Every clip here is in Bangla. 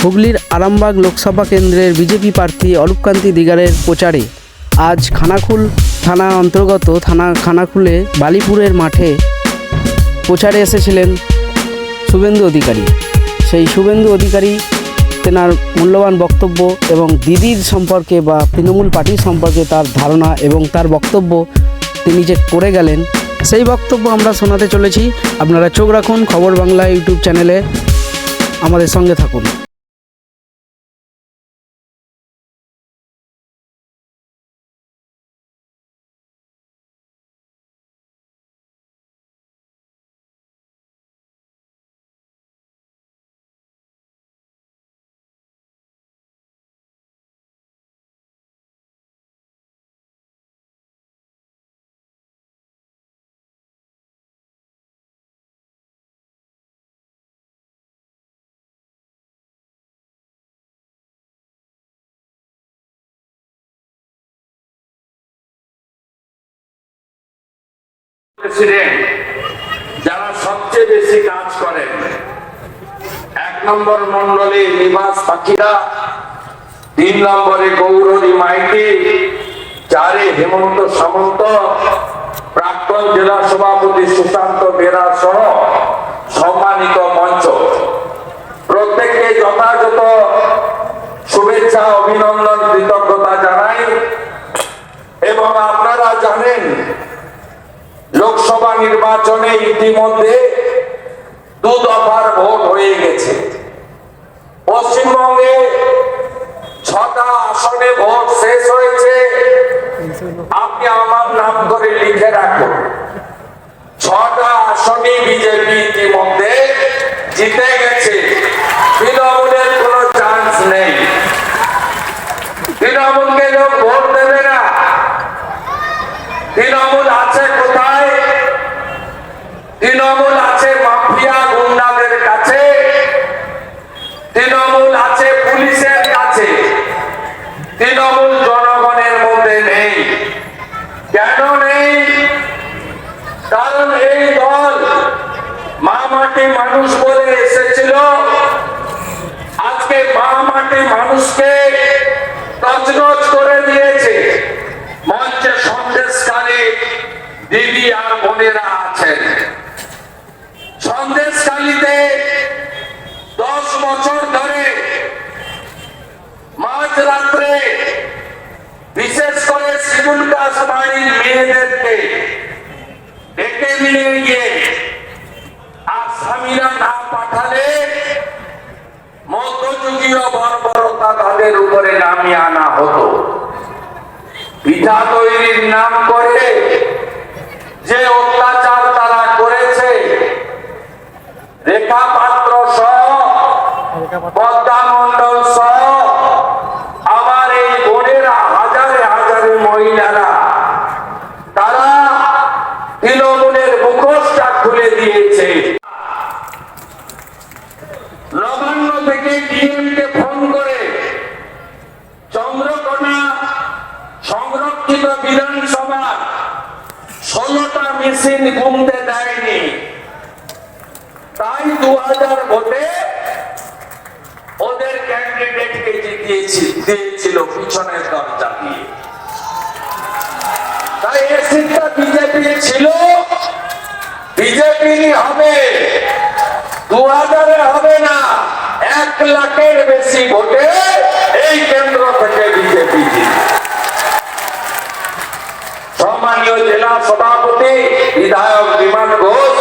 হুগলির আরামবাগ লোকসভা কেন্দ্রের বিজেপি প্রার্থী অরূপকান্তি দিগারের প্রচারে আজ খানাকুল থানা অন্তর্গত খানাকুলে বালিপুরের মাঠে প্রচারে এসেছিলেন শুভেন্দু অধিকারী। সেই শুভেন্দু অধিকারী তেনার মূল্যবান বক্তব্য এবং দিদির সম্পর্কে বা তৃণমূল পার্টির সম্পর্কে তার ধারণা এবং তার বক্তব্য তিনি যে করে গেলেন সেই বক্তব্য আমরা শোনাতে চলেছি। আপনারা চোখ রাখুন খবর বাংলা ইউটিউব চ্যানেলে, আমাদের সঙ্গে থাকুন। প্রেসিডেন্ট যারা সবচেয়ে বেশি কাজ করেন, 1 নম্বর মন্ডলে নিবাস পাখিরা, 3 নম্বরে গৌরী মাইতি, 4-এ হেমন্ত সামন্ত, প্রাক্তন জেলা সভাপতি সুশান্ত বেরা সহ সম্মানিত মঞ্চ, প্রত্যেককে যথাযথ শুভেচ্ছা, অভিনন্দন, কৃতজ্ঞতা জানাই। এবং আপনারা জানেন লোকসভা নির্বাচনে ইতিমধ্যে 2 দফার ভোট হয়ে গেছে। পশ্চিমবঙ্গে 6টা আসনে ভোট শেষ হয়েছে। আপনি আমার নাম করে লিখে রাখুন, 6টা আসনে বিজেপি ইতিমধ্যে জিতে গেছে। তৃণমূলের কোনো চান্স নেই, তৃণমূলকে লোক ভোট দেবে না। তৃণমূল আছে কোথায়? তৃণমূল আছে মাফিয়া গুন্ডাদের কাছে, তৃণমূল আছে পুলিশের কাছে, তৃণমূল জনগণের মধ্যে নেই। কেন নেই? কারণ এই দল মা মাটি মানুষ বলে এসেছিল, আজকে মা মাটি মানুষকে তছনছ করে দিয়েছে। মঞ্চে সন্দেশকারী দিদি আর বোনেরা আছেন। সন্দেশকালীতে 10 বছর ধরে মাঝরাত্রে বিশেষ করে শিডিউল কাস্ট বাড়ির মেয়েদেরকে ডেকে নিয়ে গিয়ে আর স্বামীরা না পাঠালে মধ্যযুগীয় বর্বরতা তাদের উপরে নামিয়ে আনা হতো। পিঠা তৈরির নাম করে যে অত্যাচার তারা করেছে, রেখা পাত্র সহ, পদ্মা মন্ডল সহ আমার এই বোনেরা, হাজারে হাজারে মহিলারা, তারা তৃণমূলের মুখোশটা খুলে দিয়েছে। নবান্ন থেকে ডিএমকে ফোন করে চন্দ্রকোনা সংরক্ষিত বিধানসভা 16টা মেশিন ঘুমতে দেয়নি, তাই 2000 ভোটে ওদের ক্যান্ডিডেটকে দিয়েছিল পিছনের দরজা দিয়ে। তাই এই সিটটা বিজেপি ছিল, বিজেপি হবে, 2000-এ হবে না, 1 লাখের বেশি ভোটে এই কেন্দ্র থেকে বিজেপি জিতবে। সম্মানীয় জেলা সভাপতি বিধায়ক বিমান ঘোষ,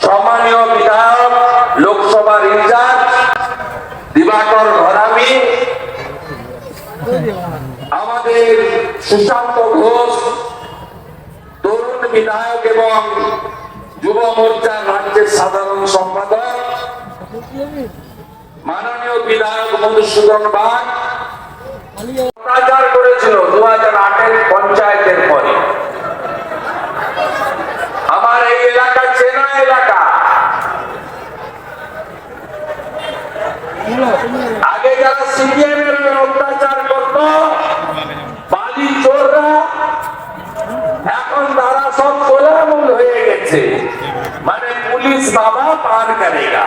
সম্মানীয় বিধায়ক লোকসভার ইনচার্জ দিবাকর ঘরামি, আমাদের সুশান্ত ঘোষ তরুণ বিধায়ক এবং যুব মোর্চার রাজ্যের সাধারণ সম্পাদক, মাননীয় বিধায়ক মধুসূদন বাগ অত্যাচার করেছিল 2008-এর পঞ্চায়েতের পরে। আমার এই এলাকা চেনা এলাকা। আগে যারা সিপিএম এর অত্যাচার করত বালি চোররা, এখন তারা সব গোলামুল হয়ে গেছে। মানে পুলিশ বাবা পার করেগা।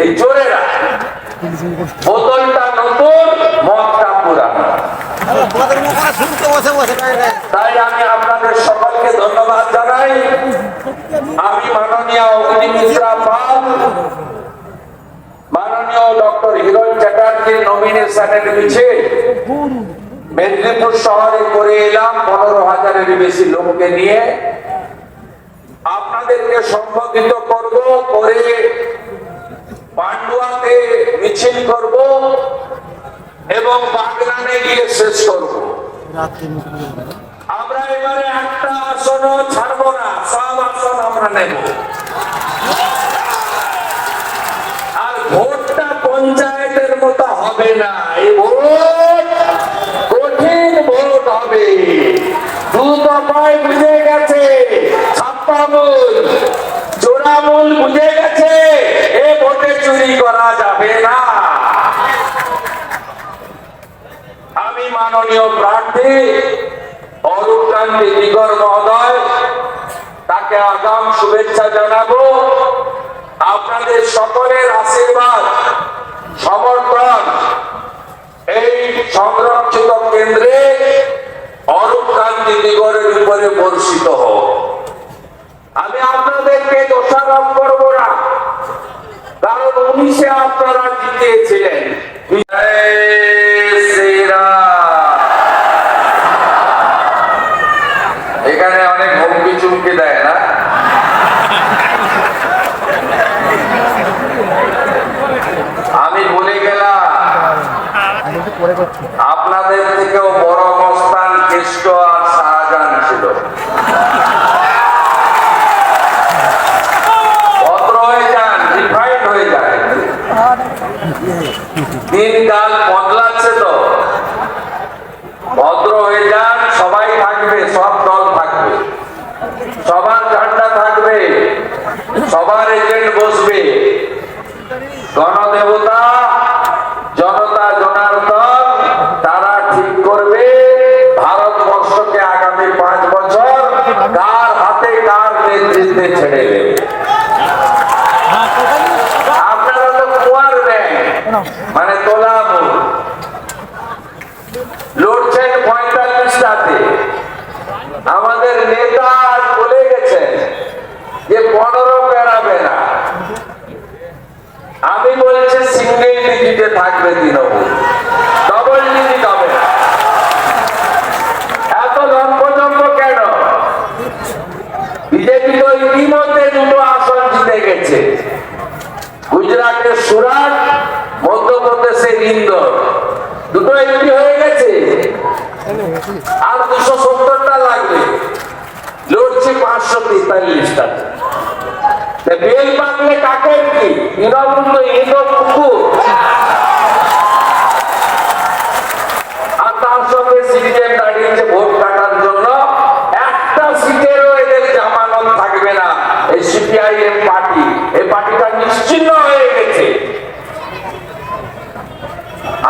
এই চোরেরা বোতলটা নতুন, মদটা পুরানো। তাই আমি আপনাদের সকলকে ধন্যবাদ জানাই। আমি মাননীয় অগ্নিমিত্রা পাল, মাননীয় ডক্টর হিরণ চ্যাটার্জির নমিনেশনের পিছিয়ে মেদিনীপুর শহরে করে এলাম 15,000-এর বেশি লোককে নিয়ে। আপনাদেরকে সম্বোধিত করব, করে পান্ডুয়াতে মিছিল করব এবং বাগনানে গিয়ে শেষ করব। আমরা এবারে একটা আসনও ছাড়বো না, সব আসন আমরা নেব। আর ভোটটা পঞ্চায়েতের মতো হবে না, এই ভোট কঠিন ভোট হবে। দু দফায় বুঝে গেছে, ছাপ্পামূল চোরামূল বুঝে গেছে, এ ভোটে চুরি করা যাবে না। আমি মাননীয় প্রার্থী অরূপকান্তি দিগর মহোদয়, তাকে আগাম শুভেচ্ছা জানাবো। আপনাদের সকলের আশীর্বাদ, সমর্থন এই সংরক্ষিত কেন্দ্রে অরূপকান্তি দিগরের উপরে বর্ষিত হোক। আমি আপনাদেরকে দোষারোপ করব না, কারণ 19-এ আপনারা জিতিয়েছিলেন। এখানে অনেক হুমকি চুমকি দেয় না? আমি বলে গেলাম আপনাদের থেকেও বড় মস্তান কেষ্ট আর শাহজাহান ছিল। ভদ্র হয়ে যান, রিফাইন্ড হয়ে যায়। দিনকাল বদলাচ্ছে তো, ভদ্র হয়ে যান। সবাই থাকবে, সব দল থাকবে, সবার ঝান্ডা থাকবে, সবার এজেন্ট বসবে। গণদেবতা জনতা জনার্দন তারা ঠিক করবে ভারতবর্ষকে আগামী 5 বছর কার হাতে কার নেতৃত্বে ছেড়ে দেবে। আপনারা তো কুয়ার ব্যাংক, মানে তোলামূল লড়ছেন 45টাতে। আমাদের নেতা বলে গেছেন যে 15 পেরাবে না। আমি বলছি সিঙ্গেল ডিজিটে থাকবে তৃণমূল, ডবল ডিজিট হবে না। এত লম্বজম্ব কেন? বিজেপি তো ইতিমধ্যে 2টো আসন জিতে গেছে, গুজরাটের সুরাট, মধ্যপ্রদেশের ইন্দোর, 2টো এমপি হয়ে গেছে। আর 270টা লাগবে, লড়ছে 543টা। বেল বাংলে কাকে কি তৃণমূল তো ইন্দো কুকুর। আর তার সঙ্গে সিপিএম দাঁড়িয়েছে ভোট কাটার জন্য। একটা সিটেরও এদের জামানত থাকবে না। এই সিপিআইএম পার্টি, এই পার্টিটা নিশ্চিহ্ন হয়ে গেছে।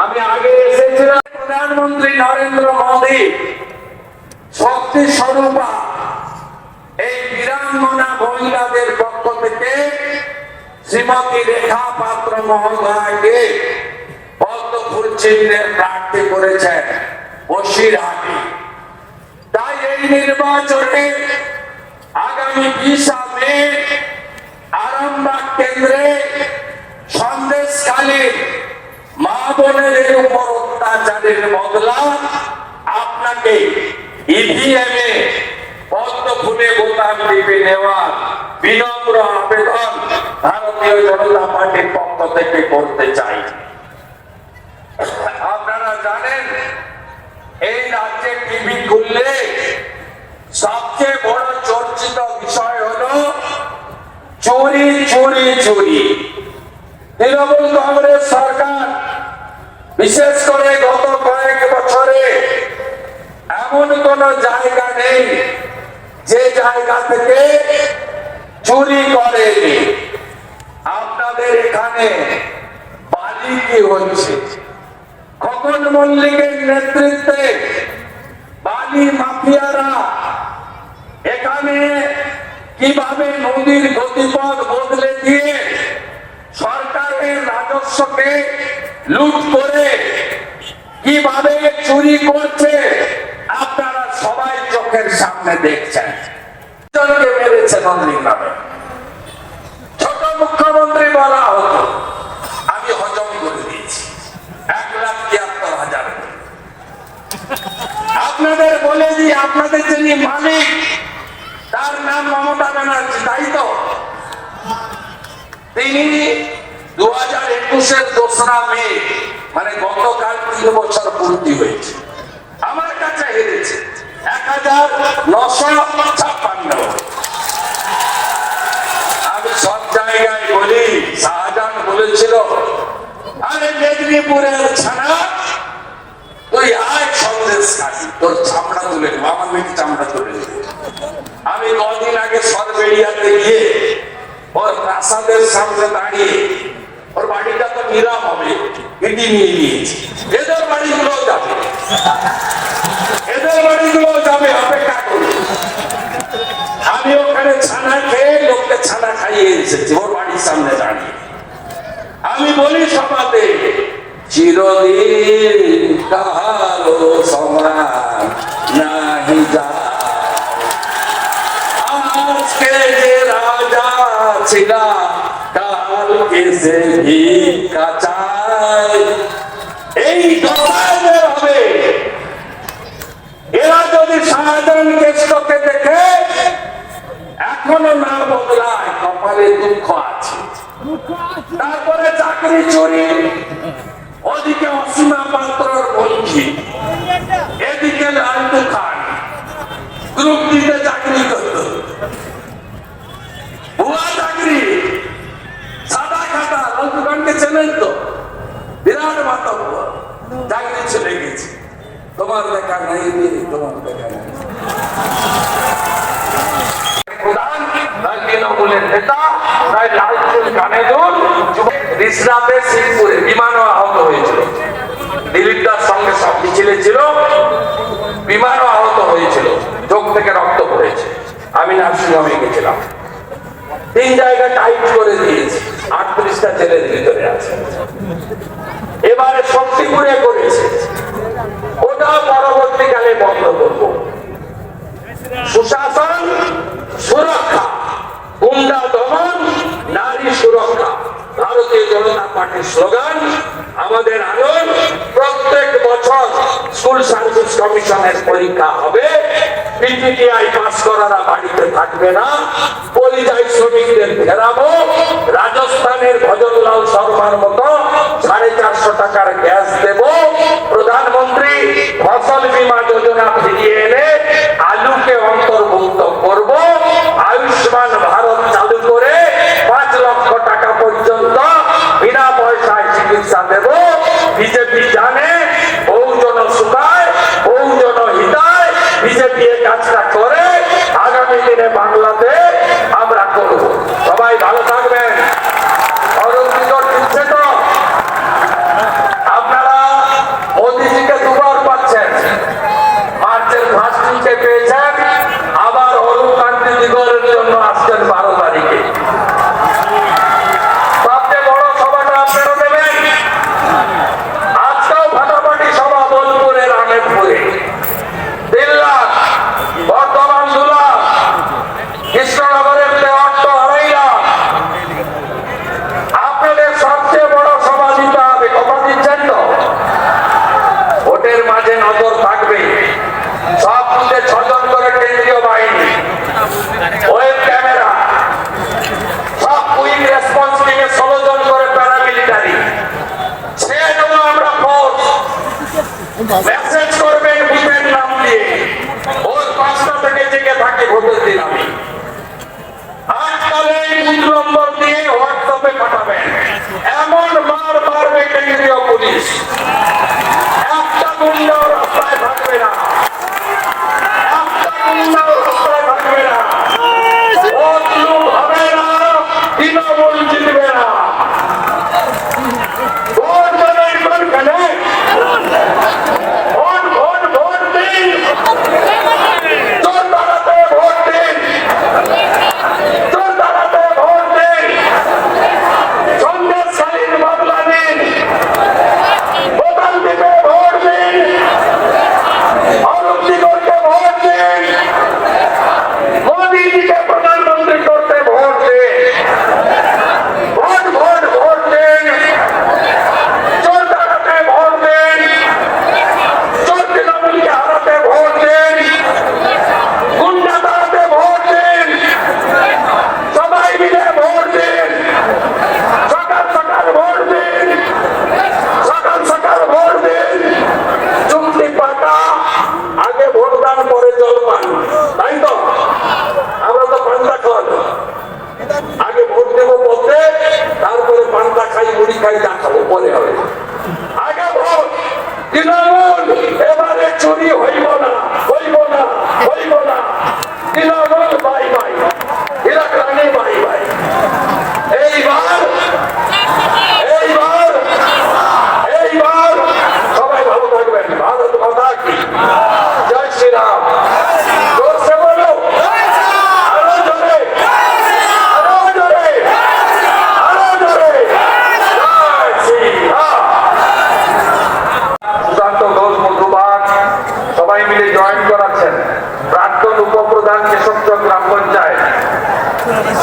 আমি আগে এসেছিলাম, প্রধানমন্ত্রী নরেন্দ্র মোদী শক্তি স্বরূপা এই বীরাঙ্গনা মহিলাদের পক্ষ থেকে শ্রীমতী রেখা পাত্র মহোদয়কে পদ্ম ফুল চিহ্নে প্রার্থী করেছেন বসিরহাটে। তাই এই নির্বাচনে আগামী 20 মে আরামবাগ কেন্দ্রে সন্দেশখালী মা বোনেদের উপর অত্যাচারের বদলা আপনাকে ইভিএমে পদ্ম ফুলে বোতাম টিপে নেওয়ার বিনম্র আবেদন ভারতীয় জনতা পার্টির পক্ষ থেকে করতে চাই। আপনারা জানেন এই রাজ্যে টিভি খুললে সবচেয়ে বড় চর্চিত বিষয় হলো চুরি চুরি চুরি। তৃণমূল কংগ্রেস সরকার বিশেষ করে গত কয়েক বছরে এমন কোন জায়গা নেই যে জায়গা থেকে চুরি করেনি। আপনাদের এখানে বালি কি হচ্ছে? খোকন মল্লিকের নেতৃত্বে বালি মাফিয়ারা এখানে কিভাবে নদীর গতিপথ বদলে দিয়ে সরকারের ভারতবর্ষকে লুট করে কিভাবে চুরি করছে আপনারা সবাই চোখের সামনে দেখছেন। জনকে মেরেছে নন্দীগ্রামে, ছোট মুখ্যমন্ত্রী বলা হতো, আমি হজম করে দিয়েছি 1,73,000। আপনাদের বলে দিই, আপনাদের যিনি মালিক তার নাম মমতা ব্যানার্জি, তাই তো? তিনি 2021-এর 2রা মে, মানে গতকাল 3 বছর পূর্তি হয়েছে, আমার কাছে হেরেছে 1956। আমি সব জায়গায় বলি, শাহজাহান বলেছিল, আরে মেদিনীপুরের ছানা তুই আয় সন্দেশ খাবি, তোর চামড়া তুলে নেব, আমার মেয়েকে চামড়া তুলে নেব। আমি কদিন আগে সরবেড়িয়াতে গিয়ে ওর প্রাসাদের সামনে দাঁড়িয়ে, ওর বাড়িটা তো নিরাম হবে, এটি নিয়ে নিয়েছি, এদের বাড়িগুলো যাবে, এদের বাড়িগুলো যাবে, অপেক্ষা করি। আমি ওখানে ছানা খেয়ে লোককে ছানা খাইয়ে এসেছি ওর বাড়ির সামনে দাঁড়িয়ে। আমি বলি সমাজে, চিরদিন কাহারো সমান নাহি যায়, আজকে যে রাজা ছিলা কালকে সে ভিক্ষা চায়। এই দশায় হবে, এরা যদি শাহজাহান কেষ্টকে দেখে এখনো না বদলায়, কপালে দুঃখ আছে। তারপরে চাকরি চুরি, ওদিকে অসীমা পাত্রর বন্ধু, এদিকে লালটু খান গ্রুপ দিতে চাকরি করত, ভুয়া চাকরি, সাদা খাতা। লালটু খানকে চেনেন তো? বিরাট মাতব্য, চাকরি চলে গেছে, তোমার দেখা নাই, তোমার দেখা নাই। প্রধান নয় তৃণমূলের নেতা, নয় লালচুল কানেদুল, রিসরাতে শিবপুরে বিমানও আহত হয়েছিল। দিলীপ দার সঙ্গে সব মিছিলে ছিল, বিমানও আহত হয়েছিল, চোখ থেকে রক্ত পড়েছে। আমি নার্সিংহোমে গেছিলাম, 3 জায়গা টাইট করে দিয়েছি, 38টা ছেলের ভিতরে আছে। এবারে শক্তিপুরে করেছে, ওটা পরবর্তীকালে বন্ধ করব। সুশাসন, সুরক্ষা, গুন্ডা দমন, নারী সুরক্ষা, ভারতীয় জনতা পার্টির স্লোগান। আমাদের আনন্দ, প্রত্যেক বছর স্কুল সার্ভিস কমিশনের পরীক্ষা হবে, পিটিটিআই পাস করারা বাড়িতে থাকবে না, পরিযায়ী শ্রমিকদের ফেরাবো, রাজস্থানের ভজনলাল শর্মার মতো 450 টাকার গ্যাস দেব, প্রধানমন্ত্রী ফসল বীমা যোজনা ফিরিয়ে এনে আলুকে অন্তর্ভুক্ত করব, আয়ুষ্মান ভারত চালু করে 5 লক্ষ টাকা পর্যন্ত বিনা পয়সায় চিকিৎসা দেব। বিজেপি জানে বহুজন সুখায়, বহুজন হিতায়, বিজেপি এই কাজটা করে, আগামী দিনে বাংলাতে আমরা করব। সবাই ভালো থাকবেন। অরুণ দিচ্ছে তো, আপনারা মোদীজিকে 2বার পাচ্ছেন, মার্চের ফার্স্ট উইকে পেয়েছেন, আবার অরুণ কান্তি দিগরের জন্য আসছেন 12 তারিখে। সবচেয়ে বড় সভাটা আপনারা দেবেন। আজকেও ফাটাফাটি সভা বোলপুরের আমেদপুরে 3 লাখ, বর্ধমান 2 লাখ, কৃষ্ণনগরের 2.5 লাখ। আপনাদের সবচেয়ে বড় সভা দিতে হবে, কথা দিচ্ছেন তো? ভোটের মাঝে নজর থাকবে, সব বুথে 6 জন করে কেন্দ্রীয় বাহিনী, ওয়েব ক্যামেরা, সব কুইক রেসপন্স টিমে 16 জন করে প্যারামিলিটারি, ছেড়ে দেবো আমরা ফোর্স। মেসেজ করবেন বুথের নাম দিয়ে, ওর 5টা থেকে জেগে থাকি ভোটের দিন। আমি আজকাল এই বুথ নম্বর দিয়ে হোয়াটসঅ্যাপে পাঠাবেন, এমন মার মারবে কেন্দ্রীয় পুলিশ, একটা গুন্ডাও রাস্তায় থাকবে না, একটা গুন্ডাও রাস্তায় থাকবে না, ভোট লুট হবে না, তৃণমূল জিতবে না। ভোট মানে কোনখানে?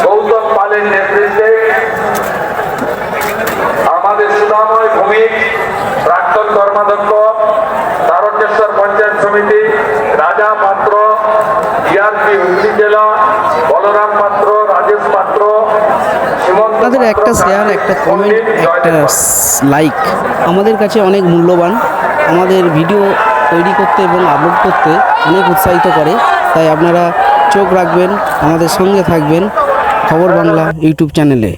গৌতম পালের নেতৃত্বে আমাদের সুধাময় ভূমিক প্রাক্তন কর্মাধ্যক্ষ, তারকেশ্বর পঞ্চায়েত সমিতি, রাজা পাত্র, ডিআরপি হুগলি জেলা, বলরাম পাত্র, রাজেশ পাত্র, সীমন্ত আপনাদের পাত্র, একটা শেয়ার, একটা কমেন্ট, একটা লাইক আমাদের কাছে অনেক মূল্যবান। আমাদের ভিডিও তৈরি করতে এবং আপলোড করতে অনেক উৎসাহিত করে। তাই আপনারা চোখ রাখবেন, আমাদের সঙ্গে থাকবেন খবর বাংলা ইউটিউব চ্যানেলে।